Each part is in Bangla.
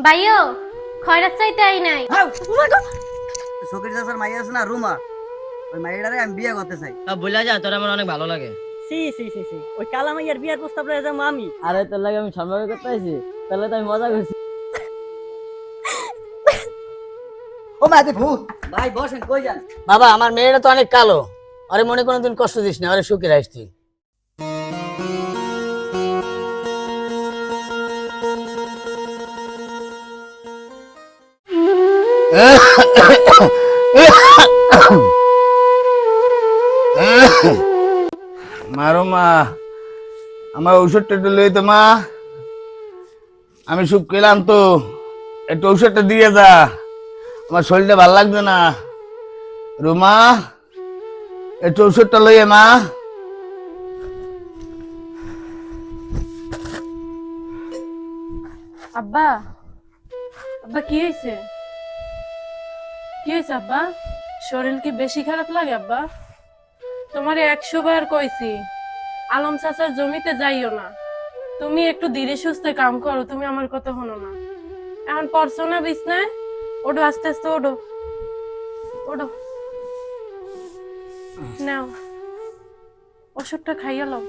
ভাইও খয়রাত চাইতে আই নাই। শোকের চাষার মাইয়া আছে না রুমা, ওই মাইয়াটারে আমি বিয়ে করতে চাই। বইলা যা, তোর আমার অনেক ভালো লাগে। সি সি সি সি ওই কালামাইয়ার বিয়ার প্রস্তাব লয়ে যাবো আমি। আরে তোর লাগে আমি সম্পর্ক করতে আইছি, তাহলে তো আমি মজা করছি। ও মাঝে ভূত ভাই বসেন, কই যান? বাবা, আমার মেয়েটা তো অনেক কালো, আরে মনে কোনোদিন কষ্ট দিস না, আরে সুখে রাখিস তুই। মারো মা, আমার ঔষধটা একটু লই তো মা, আমি সুখ পেলাম তো, একটু ঔষধটা দিয়ে যা, আমার শরীরটা ভালো লাগছে না। রুমা, একটু ঔষধটা লইয়ে মা। আব্বা, আব্বা কি হয়েছে? কি হয়েছে আব্বা? শরীর কি বেশি খারাপ লাগে আব্বা? তোমারে 100 বার কইছি আলম চাচার জমিতে যাইও না, তুমি একটু ধীরে সুস্থে কাম করো, তুমি আমার কথা শোনো না। এখন পড়ছো না বিছনায়? ওঠো, আস্তে আস্তে ওঠো, ওঠো, নাও ওষুধটা খাইয়া লও।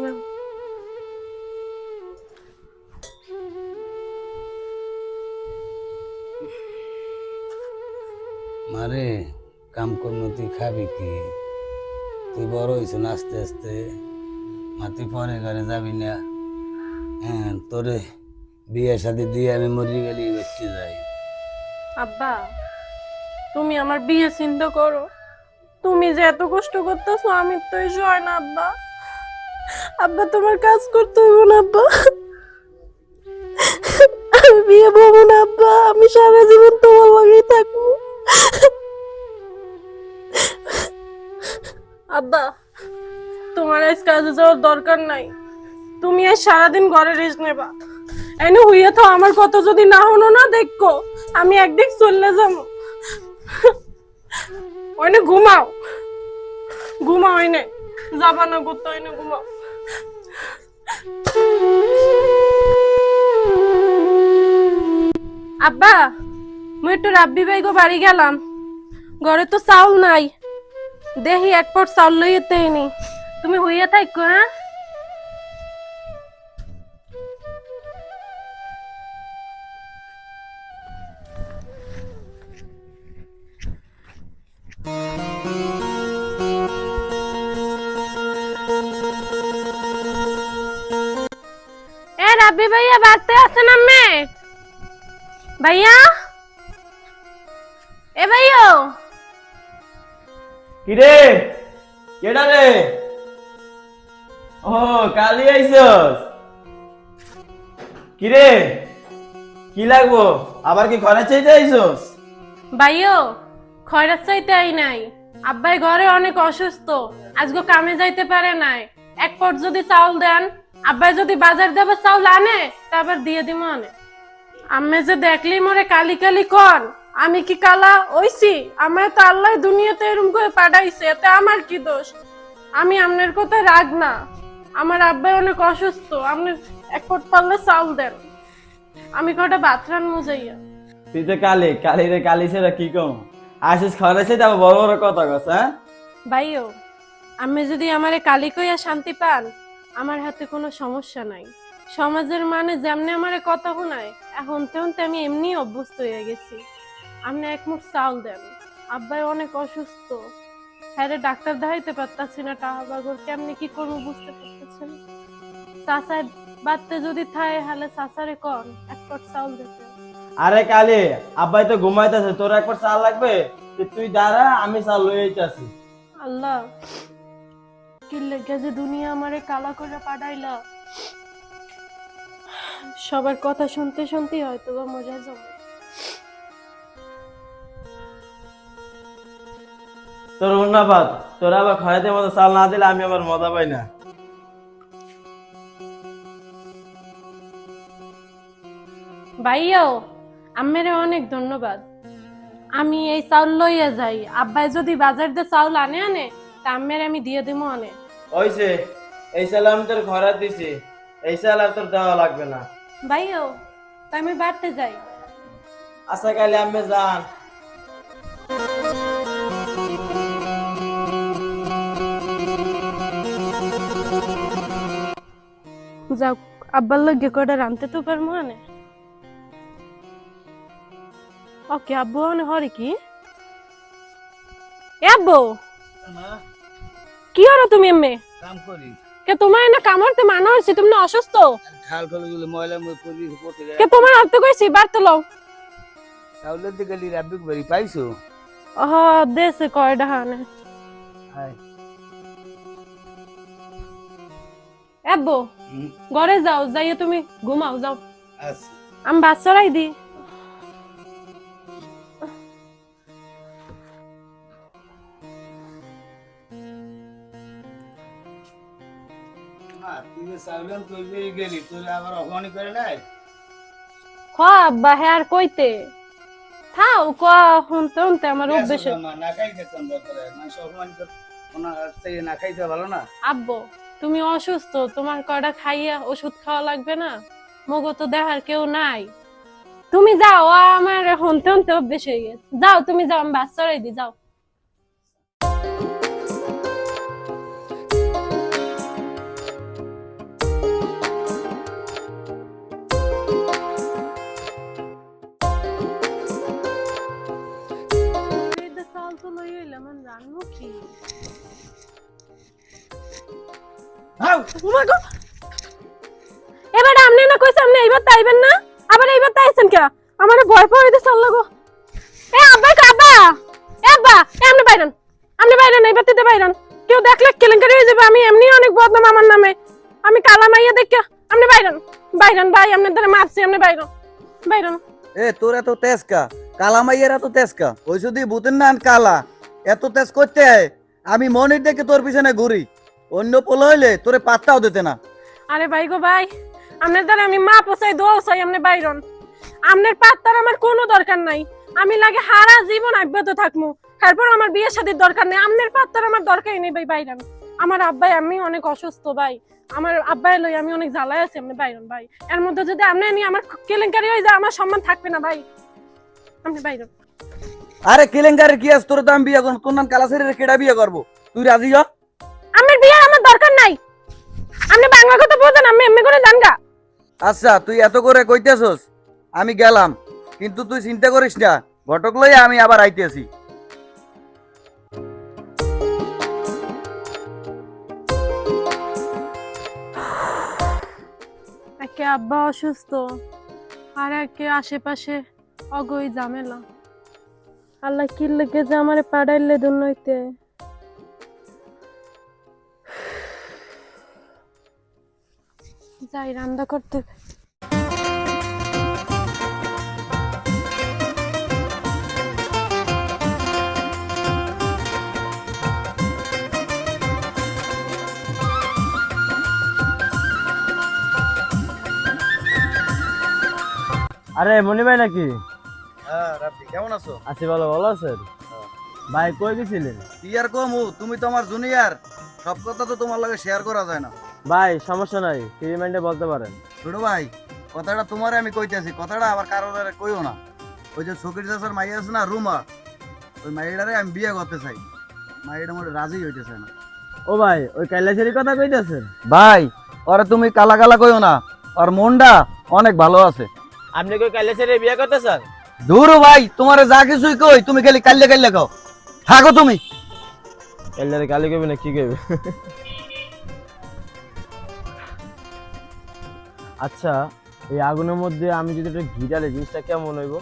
নাও। মারে, কাম কর্ম তুই খাবি কি? তুই বড় হয়েছ না আস্তে আস্তে, মা তুই পরে ঘরে যাবি না। হ্যাঁ, তোরে বিয়ে শাদি দিয়ে আমি মরি গেলি বেঁচে যাই। আব্বা, তুমি আমার বিয়ে চিন্তা করো, তুমি যে এত কষ্ট করতেছো আমি তো হয় না আব্বা। আব্বা তোমার কাজ করতে হবে না আব্বা, আমি বিয়ে বলবো না আব্বা, আমি সারা জীবন তোমার লাগেই থাকবো। আব্বা, তোমার আজ কাজে যাওয়ার দরকার নাই, তুমি আজ সারাদিন ঘরে রেস্ট নেবা। এনে হইয়া তো আমার কথা যদি না হনো না, দেখো আমি একদিক চলে যাবো। ওইনে ঘুমাও, ঘুমাও, ওইনে যাবা না করতে, ওইনে ঘুমাও। আব্বা, মুই একটু রাব্বি বাইগো বাড়ি গেলাম, ঘরে তো চাউল নাই, দেখি এক পট চাউল লইতে নি, তুমি হইয়া থাকো। হ্যাঁ, এ রাব্বি ভাইয়া বাড়তে আছেন আম্মে? ভাইয়া, এ ভাইও, কিরে কেডা রে? ও কালি আইছস? কিরে কি লাগবো? আবার কি ঘরে চাইতে আইছস? ভাইও খয়রাত চাইতে আই নাই, আব্বাই ঘরে অনেক অসুস্থ, আজকে কামে যাইতে পারে নাই, এক পট যদি চাউল দেন, আব্বাই যদি বাজার দেবে চাউল আনে তারপর দিয়ে দিব আনে। আম্মে যে দেখলি মরে কালি কালি কর, আমি কি কালা হইছি? আমায় তো আল্লাহ দুনিয়াতে এরকম করে পাঠাইছে, এতে আমার কি দোষ? আমি আপনার কথা রাগ না, আমার আব্বাই অনেক অসুস্থ, আপনি এক পট পারলে চাউল দেন, আমি কটা ভাত রান্না যাইয়া। তুই তো কালি কালি রে, কালি ছেড়া কি কম? আসিস ঘরে চাইতে আবার বড় বড় কথা কস? হ্যাঁ ভাইও, আমি যদি আমারে কালি কইয়া শান্তি পান, আমার হাতে কোনো সমস্যা নাই। সমাজের মানে যেমনে আমারে কথা শোনায়, এখন তেমন আমি এমনি অভ্যস্ত হয়ে গেছি। আপনি এক মুঠ চাউল দেন, আব্বাই অনেক অসুস্থ, হ্যাঁ রে, ডাক্তার দেখাইতে পারতাছি না, টাকা বাগর কেমনি কি করবো বুঝতে পারতেছি না। চাচায় বাড়তে যদি থায় হালে চাচারে কন এক পট চাউল দিতে। আরে কালি, আব্বাই তো ঘুমাইতেছে, তোর একবার চা লাগবে? তুই দাঁড়া, আমি চা লই আইতাছি। আল্লাহ, কি লেগে যে দুনিয়া আমারে কালা করে পাঠাইলা। সবার কথা শুনতে শুনতে হয়তো বা মজা জমে। তোর ধন্যবাদ, তোর আবার খরাতে মতো চাল না দিলে আমি আবার মজা পাই না। ভাইয়াও, আম্মেরে অনেক ধন্যবাদ। আমি এই চাউল লইয়া যাই, আব্বাই যদি বাজার দিয়ে চাউল আনে তা আম্মের আমি দিয়ে দিব অনেক। হইছে, এই সাল আমি তোর খয়রাত দিছি, এই সাল আর তোর দেওয়া লাগবে না। ভাইও তাই আমি বাড়তে যাই। আচ্ছা কালে আমি যান। যাও আব্বার লগে কয়টা রানতে তো পারবো আনে। ওকে আব্বু আনে হরে কি এ আব্বু কি হলো তুমি এমে কাম করি কে তোমার না কামড়তে মানা হইছে তুমি না অসুস্থ ঠাল ঠাল গুলো ময়লা মই পরি পড়তে কে তোমার অর্থ কইছি বাড়তে লও চাউলের দিকে লি রাবিক বাড়ি পাইছো ওহ দেশে কয়টা হানে হাই আব্বু ঘরে যাও যাইয়ে তুমি ঘুমাও যাও আচ্ছা আমি বাচ্চারাই দি মা তুই যে চাউলেন তুই যে গেলি তুই আবার অপমানি করে নাই হ আব্বা হ্যাঁ কইতে থাও ক শুনতে শুনতে আমার অভ্যেস মা না খাই খেতাম ব্যাপারে মানুষ অপমান করে ওনার থেকে না খাইতে ভালো না আব্বু তুমি অসুস্থ তোমার কয়টা খাইয়া ওষুধ খাওয়া লাগবে না মগো তো দেখার কেউ নাই তুমি যাও আমার শুনতে শুনতে অভ্যেস হয়ে গেছে যাও তুমি যাও আমি বাচ্চারাই দি যাও এবার আপনি না কইছেন আপনি এইবার তাইবেন না আবার এইবার তাইছেন কে আমারে ভয় পাওয়াই দিছ লাগো এ আব্বা কাবা এ আব্বা আপনি বাইরেন এইবার দিতে বাইরেন কেউ দেখলে কেলেঙ্কারি হয়ে যাবে আমি এমনি অনেক বদনাম আমার নামে আমি কালা মাইয়া দেখে আপনি বাইরেন ভাই আপনি ধরে মারছি আপনি বাইরেন এ তোর এত তেজ কা কালা মাইয়ের এত তেজ কা ওই শুধু ভূতের নান কালা এত তেজ করতে হয় আমি মনির দেখে তোর পিছনে ঘুরি অন্য পোল হইলে তোরে পাত্তাও দিতে না আরে ভাই গো ভাই আপনার দ্বারা আমি মা পোসাই দোয়া চাই আপনি বাইরন আপনার পাত্তার আমার কোনো দরকার নাই আমি লাগে হারা জীবন অব্যাহত থাকবো তারপর আমার বিয়ের শাদীর দরকার নেই আপনার পাত্তার আমার দরকারই নেই ভাই বাইরন আমার আব্বাই আমি অনেক অসুস্থ ভাই আমার আব্বাই লই আমি অনেক জ্বালায় আছি আপনি বাইরন ভাই এর মধ্যে যদি আপনি নিয়ে আমার কেলেঙ্কারি হয়ে যায় আমার সম্মান থাকবে না ভাই আপনি বাইরন আরে কেলেঙ্কারের কি আছে তোর তো আমি বিয়ে করবো তোর নাম কালা ছেড়ে কেডা বিয়ে করবো তুই রাজি হ আমার বিয়ে আমার দরকার নাই আপনি বাংলা কথা বোঝেন আমি এমনি করে জানগা আচ্ছা তুই এত করে কইতেছস আমি গেলাম কিন্তু তুই চিন্তা করিস না ঘটক লই আমি আবার আইতেছি একে আব্বা অসুস্থ আর একে আশেপাশে অগই ঝামেলা আল্লাহ কি লেগে যে আমারে পাড়াইলে দুনইতে যাই রান্না করতে আরে মনি ভাই নাকি? হ্যাঁ রাব্বি কেমন আছো আছি ভালো, ভালো আছেন? ভাই কই গেছিলেন? কি আর কমু তুমি তো আমার জুনিয়র সব কথা তো তোমার লগে শেয়ার করা যায় না ভাই সমস্যা নাই, ফ্রি মাইন্ডে বলতে পারেন। ছোট ভাই কথাটা তোমারে আমি কইতেছি কথাটা আবার কারোর কইও না ওই যে সকির চাচার মাইয়া আছে না রুমা ওই মাইয়াটারে আমি বিয়ে করতে চাই মাইয়াটা মোটে রাজি হইতে চায় না ও ভাই ওই কাইলাছেরি কথা কইতেছেন? ভাই ওরে তুমি কালা কালা কইও না ওর মনটা অনেক ভালো আছে আপনি কই কাইলাছেরি বিয়ে করতে চান? দূর ভাই তোমারে যা কিছুই কই তুমি খালি কাল্লে কাল্লে কও থাকো তুমি কাইলারে কালি কইবে না কি কইবে? আচ্ছা এই আগুনের মধ্যে আমি যদি একটা ঘি ঢালি জিনিসটা কেমন হইব?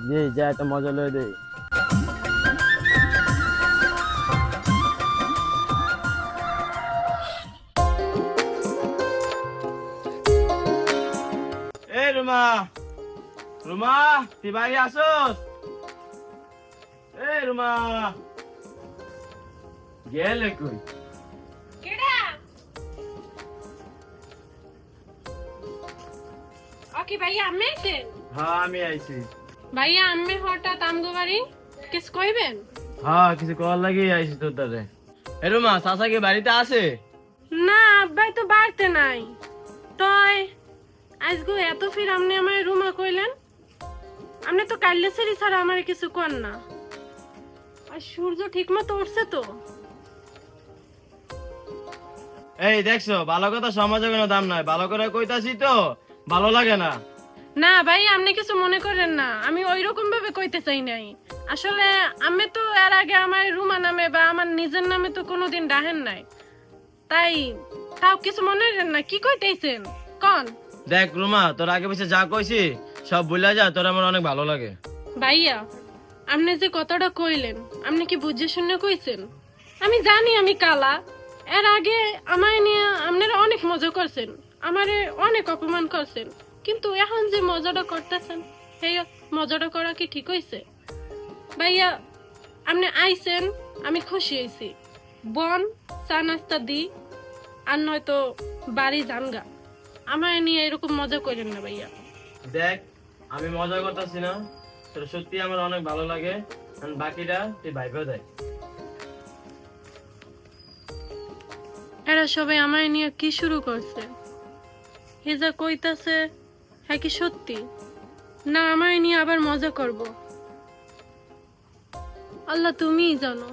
যে যা একটা মজা লয়ে দেই। এ রুমা, রুমা তুই বাড়ি আসোস? এ রুমা গেলে কই? ওকে ভাইয়া আমি আইছেন? হ্যাঁ আমি আইছি। ভাইয়া আমি হঠাৎ আমগো বাড়ি কিছু কইবেন? হ্যাঁ কিছু কল লাগি আইছি তোর দারে। এ রুমা চাচা কি বাড়িতে আছে? না আব্বাই তো বাড়তে নাই। তয় আজগো এত ফির আপনি আমার রুমা কইলেন, আপনি তো কাইলে সেরি ছাড়া আমার কিছু কর না। আর সূর্য ঠিক মতো উঠছে তো? এই দেখছো, ভালো কথা সমাজে কোনো দাম নাই, ভালো করে কইতাছি তো ভালো লাগে না। না ভাই আপনি কিছু মনে করেন না, আমি ওই রকম ভাবে কইতে চাই নাই। আসলে আমি তো এর আগে আমার রুমা নামে বা আমার নিজের নামে তো কোনোদিন ডাহেন নাই, তাই তাও কিছু মনে করেন না। কি কইতেছেন কোন? দেখ রুমা, তোর আগে পিছে যা কইছি সব ভুলে যা, তোর আমার অনেক ভালো লাগে। ভাইয়া আপনি যে কথাটা কইলেন, আপনি কি বুঝে শুনে কইছেন? আমি জানি আমি কালা, এর আগে আমায় নিয়ে আপনারা অনেক মজা করছেন, আমারে অনেক অপমান করছেন, কিন্তু এখন যে মজাটা করতেছেন সেই মজাটা করা কি ঠিক হইছে? ভাইয়া আপনি আইছেন, আমি খুশি হয়েছি। বন চা নাস্তা দি আর নয়তো বাড়ি জানগা, আমায় নিয়ে এরকম মজা করেন না ভাইয়া। দেখ আমি মজা করতেছি না, তোর সত্যি আমার অনেক ভালো লাগে, আর বাকিটা তুই ভাইবেও দেখ। এরা সবাই আমায় নিয়ে কি শুরু করছে? হেজা কইতাছে হ্যাঁ কি সত্যি, না আমায় নিয়ে আবার মজা করব? আল্লাহ তুমিই জানো।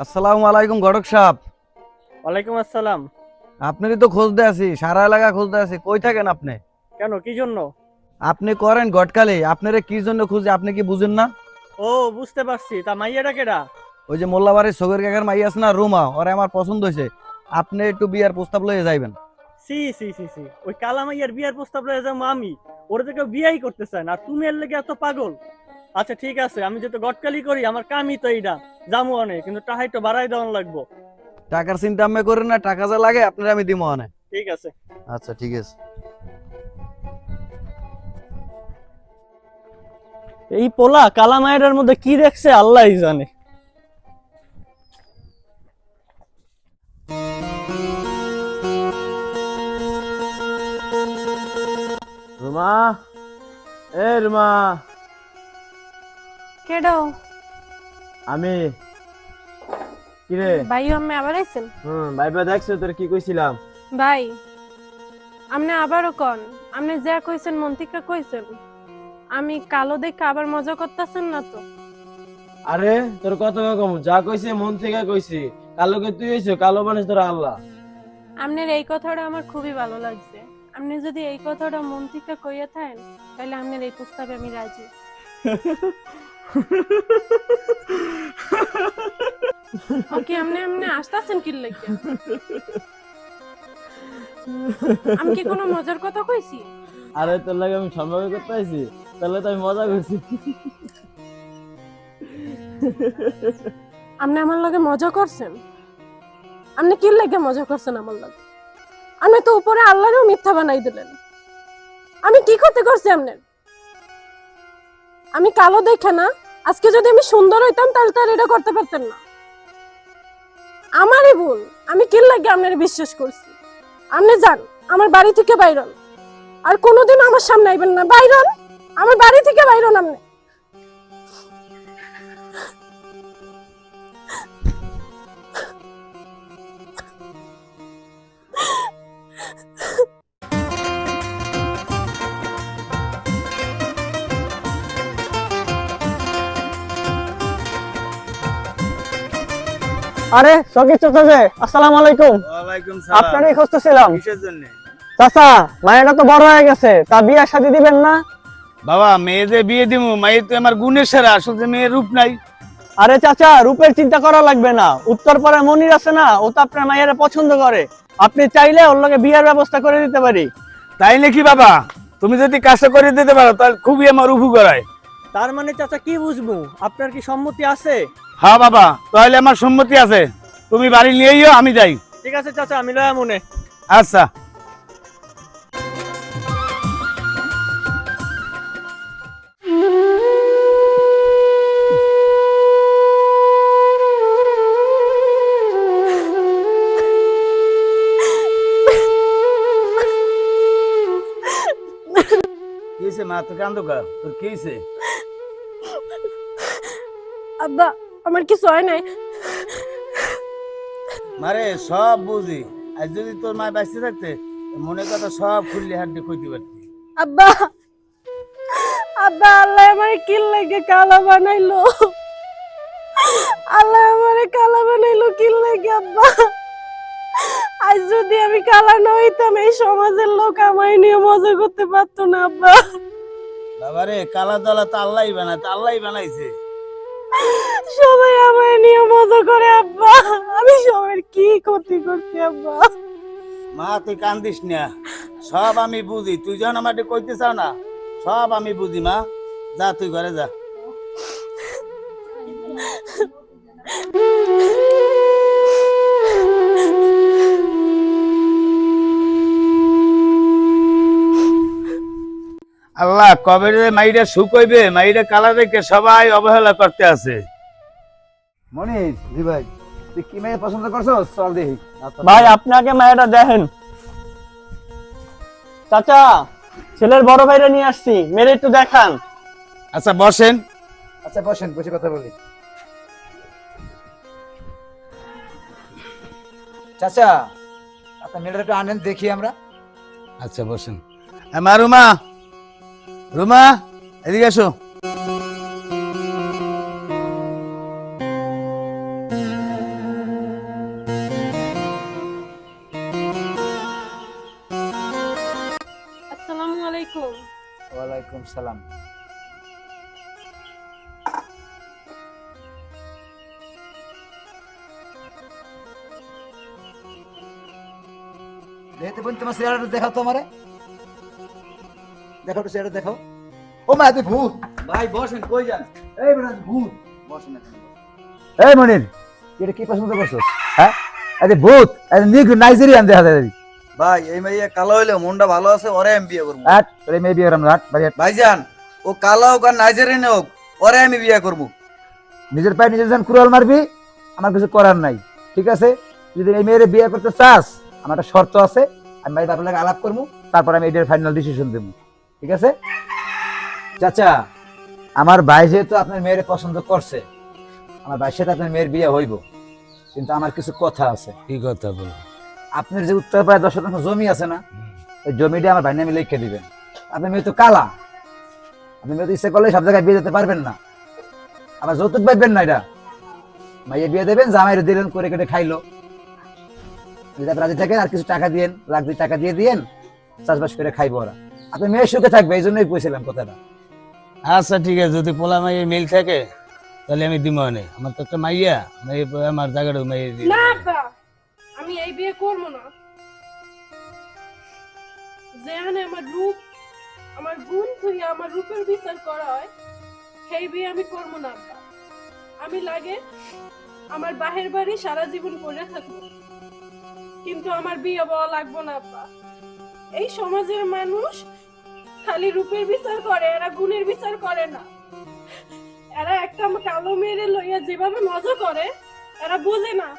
আসসালামু আলাইকুম ঘটক সাহেব। ওয়ালাইকুম আসসালাম। আপনারই তো খোঁজ দিয়ে আছি, সারা এলাকা খোঁজ দিয়ে আছি। কই থাকেন আপনি? কেন, কি জন্য? আপনি করেন গটকালি, আপনারে কি জন্য খুঁজে আপনি কি বুঝেন না? ও বুঝতে পারছি, তা মাইয়াটা কেডা? ওই যে মোল্লাবাড়ির সগের কাকার মাই আছে না রুমা, ওরা আমার পছন্দ হয়েছে। আপনি একটু বিয়ার প্রস্তাব লয়ে যাইবেন। সি সি সি সি, ওই কালা মাইয়ার বিয়ার প্রস্তাব লয়ে যাবো আমি? ওরা তো কেউ বিয়াই করতে চায় না, আর তুমি এর লেগে এত পাগল? আচ্ছা ঠিক আছে, আমি যেহেতু গটকালি করি, আমার কামই তো এইটা, জামু অনেক, কিন্তু টাহাই তো বাড়াই দেওয়ান লাগবো। টাকার চিন্তা আমি করেন না, টাকা যা লাগে আপনারা আমি দিব অনেক। ঠিক আছে। আচ্ছা ঠিক আছে। এই পোলা কালা মায়ের মধ্যে কি দেখছে আল্লাহই জানে। রুমা, এ রুমা। কেডো? আমি কিরে? ভাই আপনি আবার আইছেন? ভাইবা দেখছো তোর কি কইছিলাম? ভাই আপনি আবারও কন, আপনি যা কইছেন মন থেকে কইছেন? আমি কালো দেখে আবার মজা করতেছেন না তো? আরে তোর কত কম, যা কইছে মন থেকে কইছি। কালোকে তুই হইছো, কালো মানুষ তোর আল্লাহ। আপনার এই কথাটা আমার খুবই ভালো লাগছে। আপনি যদি এই কথাটা মন থেকে কইয়া থাকেন তাহলে আপনার এই প্রস্তাবে আমি রাজি। ওকে আপনি আপনি আসতেছেন কি লাগে? আমি কি কোনো মজার কথা কইছি? আরে তোর লাগে আমি সম্ভব করতে আইছি, তাহলে তো আমি মজা করছি। আপনি আমার লগে মজা করছেন? আপনি কি লাগে মজা করছেন আমার লগে? আপনি তো উপরে আল্লাহরও মিথ্যা বানাই দিলেন। আমি কি করতে করছি আপনার? আমি কালো দেখে না, আজকে যদি আমি সুন্দর হইতাম তাহলে তো আর এটা করতে পারতেন না। আমারই ভুল, আমি কি লাগে আপনার বিশ্বাস করছি। আপনি যান আমার বাড়ি থেকে বাইরন, আর কোনোদিন আমার সামনে আইবেন না। বাইরন, আমার বাড়ি থেকে বাইরন আপনি। আরে সকির চাচা যে, আসসালামু আলাইকুম। ওয়ালাইকুম আপনারই খুঁজতেছিলাম। কিসের জন্য? চাচা মায়েরা তো বড় হয়ে গেছে, তা বিয়ে শাদী দিবেন না? বাবা মেয়ে যে বিয়ে দিমু, মায়ের তো আমার গুণের সেরা, আসলে মেয়ের রূপ নাই। আরে চাচা রূপের চিন্তা করা লাগবে না, উত্তরপাড়ার মনির আছে না, ও তো আপনার মায়েরা পছন্দ করে। আপনি চাইলে ওর লগে বিয়ের ব্যবস্থা করে দিতে পারি। তাই নাকি বাবা? তুমি যদি কাজটা করে দিতে পারো তাহলে খুবই আমার উপকার হয়। তার মানে চাচা কি বুঝবো, আপনার কি সম্মতি আছে? হ্যাঁ বাবা, তাহলে আমার সম্মতি আছে। তুমি বাড়ি নিয়েইও, আমি যাই। ঠিক আছে চাচা, আমি লয়া মনে। আচ্ছা। কি হয়েছে মা, তোর কান্দো কা? তোর কি হয়েছে? আব্বা আমার কিছু হয় নাই। মারে সব বুঝি, আর যদি তোর মা বাঁচতে থাকতে মনে কথা সব খুললি হাড্ডি কইতে পারতি। আব্বা আব্বা আল্লাহ আমার কি লাগে কালা বানাইলো, আল্লাহ আমারে কালা বানাইলো কি লাগে আব্বা? আজ যদি আমি কালা না হইতাম এই সমাজের লোক আমায় নিয়ে মজা করতে পারতো না আব্বা। বাবারে কালা দলা তো আল্লাহই বানায়, আল্লাহই বানাইছে। সবাই আমায় নিয়ে মজা করে আব্বা, আমি সবার কি ক্ষতি করছি আব্বা? মা তুই কান্দিস না, সব আমি বুঝি। তুই যখন আমাকে কইতে চাও না, সব আমি বুঝি মা। যা তুই ঘরে যা। আল্লাহ কবে রে মাইরা সুখ হইবে, মাইরা কালা দেখে সবাই অবহেলা করতে আছে। মনির জি ভাই, তুই কি মেয়ে পছন্দ করছস? চল দেখি। ভাই আপনাকে মায়াটা দেখেন। চাচা ছেলের বড় ভাইরা নিয়ে আসছি, মেরে একটু দেখান। আচ্ছা বসেন। আচ্ছা বসেন, বসে কথা বলি। চাচা আপনার মেয়েটা একটু আনেন দেখি আমরা। আচ্ছা বসেন। মা রুমা, রুমা এদিকে আসো। আসসালামু আলাইকুম। ওয়ালাইকুম সালাম। দেখতে বোন তোমার চেহারাটা দেখাও তো আমারে, দেখাও তো চেহারা দেখাও। ও মা তুই ভূত। ভাই বসেন, কই যান? এই বেটা ভূত, বসেন এখানে। এই মনির, এটা কি পছন্দ করছস? হ্যাঁ, আরে ভূত, আরে নাইজেরিয়ান দেখা যায়। ভাই এই মেয়ে কালো হইলে মনটা ভালো আছে, ওরে আমি বিয়ে করবো। আট তোরে মেয়ে বিয়ে আমরা আট বাড়ি। ভাইজান ও কালো হোক আর নাইজেরিয়ান হোক, ওরে আমি বিয়ে করবো। নিজের পায়ে নিজের যান কুড়াল মারবি, আমার কিছু করার নাই, ঠিক আছে? যদি এই মেয়েরে বিয়ে করতে চাস, আমার একটা শর্ত আছে, আমি ভাই বাপের লাগে আলাপ করবো, তারপর আমি এটার ফাইনাল ডিসিশন দেবো, ঠিক আছে? চাচা, আমার ভাই যেহেতু আপনার মেয়েরে পছন্দ করছে, আমার ভাইয়ের সাথে আপনার মেয়ের বিয়ে হইব, কিন্তু আমার কিছু কথা আছে। কি কথা বল? আপনার যে উত্তরপাড়ায় 10 শতাংশ জমি আছে না, ওই জমিটা আমার ভাই নামে লিখে দিবেন। আপনার মেয়ে তো কালা, আপনি মেয়ে তো ইচ্ছে করলে সব জায়গায় বিয়ে দিতে পারবেন না, আবার যৌতুক পাইবেন না। এটা মাইয়ে বিয়ে দেবেন, জামাইরে দিলেন, করে কেটে খাইলো। যদি আপনি রাজি থাকেন আর কিছু টাকা দিয়েন, লাখ 2 টাকা দিয়ে দিয়েন, চাষবাস করে খাইবো ওরা। আপনার মেয়ে সুখে থাকবে, এই জন্যই কইছিলাম কথাটা। আচ্ছা ঠিক আছে, যদি পোলা মাইয়ে মিল থাকে তাহলে আমি দিব। আমার তো একটা মাইয়া, আমার জায়গাটা মাইয়ে দিই। না আব্বা, আমি এই বিয়ে করব না। যেখানে আমার রূপ, আমার গুণ থেকে আমার রূপের বিচার করা হয়, সেই বিয়ে আমি করব না আব্বা। আমি লাগে আমার বাহির বাড়ি সারা জীবন করে থাকবো, কিন্তু আমার বিয়ে বলা লাগবো না আব্বা। এই সমাজের মানুষ খালি রূপের বিচার করে, এরা গুণের বিচার করে না। এরা একটা কালো মেয়েরে লইয়া যেভাবে মজা করে, এরা বোঝে না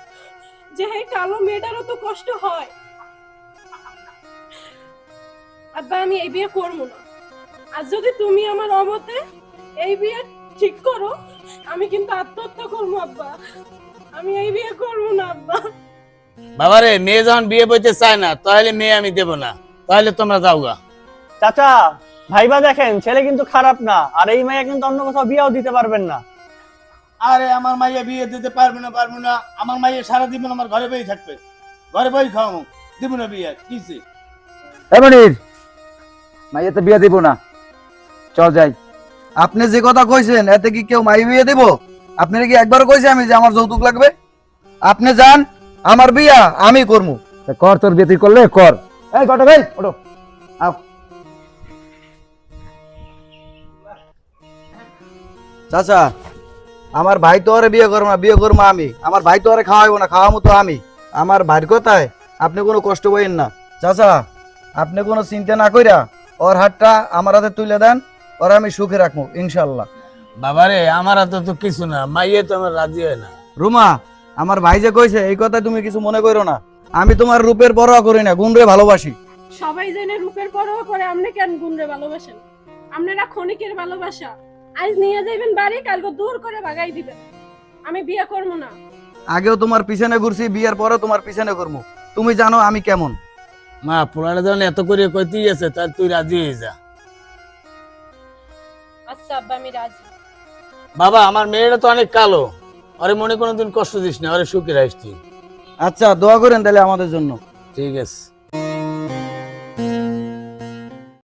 যে এই কালো মেয়েটারও তো কষ্ট হয়। আব্বা আমি এই বিয়ে করবো না, আর যদি তুমি আমার অমতে এই বিয়ে ঠিক করো, আমি কিন্তু আত্মহত্যা করবো আব্বা। আমি এই বিয়ে করবো না আব্বা। বাবারে মেয়ে যখন বিয়ে বইতে চায় না, তাহলে মেয়ে আমি দেব না, তাহলে তোমরা যাওগা। চাচা ভাইবা দেখেন, ছেলে কিন্তু খারাপ না, আর এই মাইয়া কিন্তু অন্য কোথাও বিয়েও দিতে পারবেন না। আরে আমার মাইয়া বিয়ে দিতে পারবো না। আমার মাইয়া সারা জীবন আমার ঘরে বই থাকবে, ঘরে বই খাওয়াবো, দিব না বিয়ে। কিসে এই মনির, মাইয়া তো বিয়ে দিব না, চল যাই। আপনি যে কথা কইছেন এতে কি কেউ মাই বিয়ে দেব? আপনারা কি একবার কইছে আমি যে আমার যৌতুক লাগবে? আপনি যান, আমার বিয়া আমি করবো। তা কর, তোর বিয়ে তুই করলে কর। এই কটো ভাই ওঠো, আও। চাচা আমার ভাই তো আরে বিয়ে করবো না, বিয়ে করবো আমি। আমার ভাই তো আরে খাওয়াইবো না, খাওয়াবো তো আমি। আমার ভাইয়ের কথায় আপনি কোনো কষ্ট পাইেন না। চাচা আপনি কোনো চিন্তা না কইরা ওর হাতটা আমার হাতে তুলে দেন, ওরা আমি সুখে রাখবো ইনশাল্লাহ। বাবারে আমার হাতে তো কিছু না, মাইয়ে তো আমার রাজি হয় না। রুমা আমার ভাই যে কইছে এই কথা তুমি কিছু মনে করো না। আমি তোমার রূপের পরোয়া করি না, গুণ রে ভালোবাসি। সবাই জেনে রূপের পরোয়া করে, আপনি কেন গুণরে ভালোবাসেন? আপনারা ক্ষণিকের ভালোবাসা, আজ নিয়ে যাইবেন বাড়ি, কালকে দূর করে ভাগাই দিবেন। আমি বিয়ে করবো না। আগেও তোমার পিছনে ঘুরছি, বিয়ের পরে তোমার পিছনে ঘুরবো। তুমি জানো আমি কেমন। মা পোলাটা যখন এত করে কইতেই আছে, তার তুই রাজি হয়ে যা। আচ্ছা আব্বা, আমি রাজি। বাবা, আমার মেয়েটা তো অনেক কালো, আরে মনে কোনোদিন কষ্ট দিস না, আরে সুখে রাখিস তুই। আচ্ছা, দোয়া করেন তাহলে আমাদের জন্য। ঠিক আছে।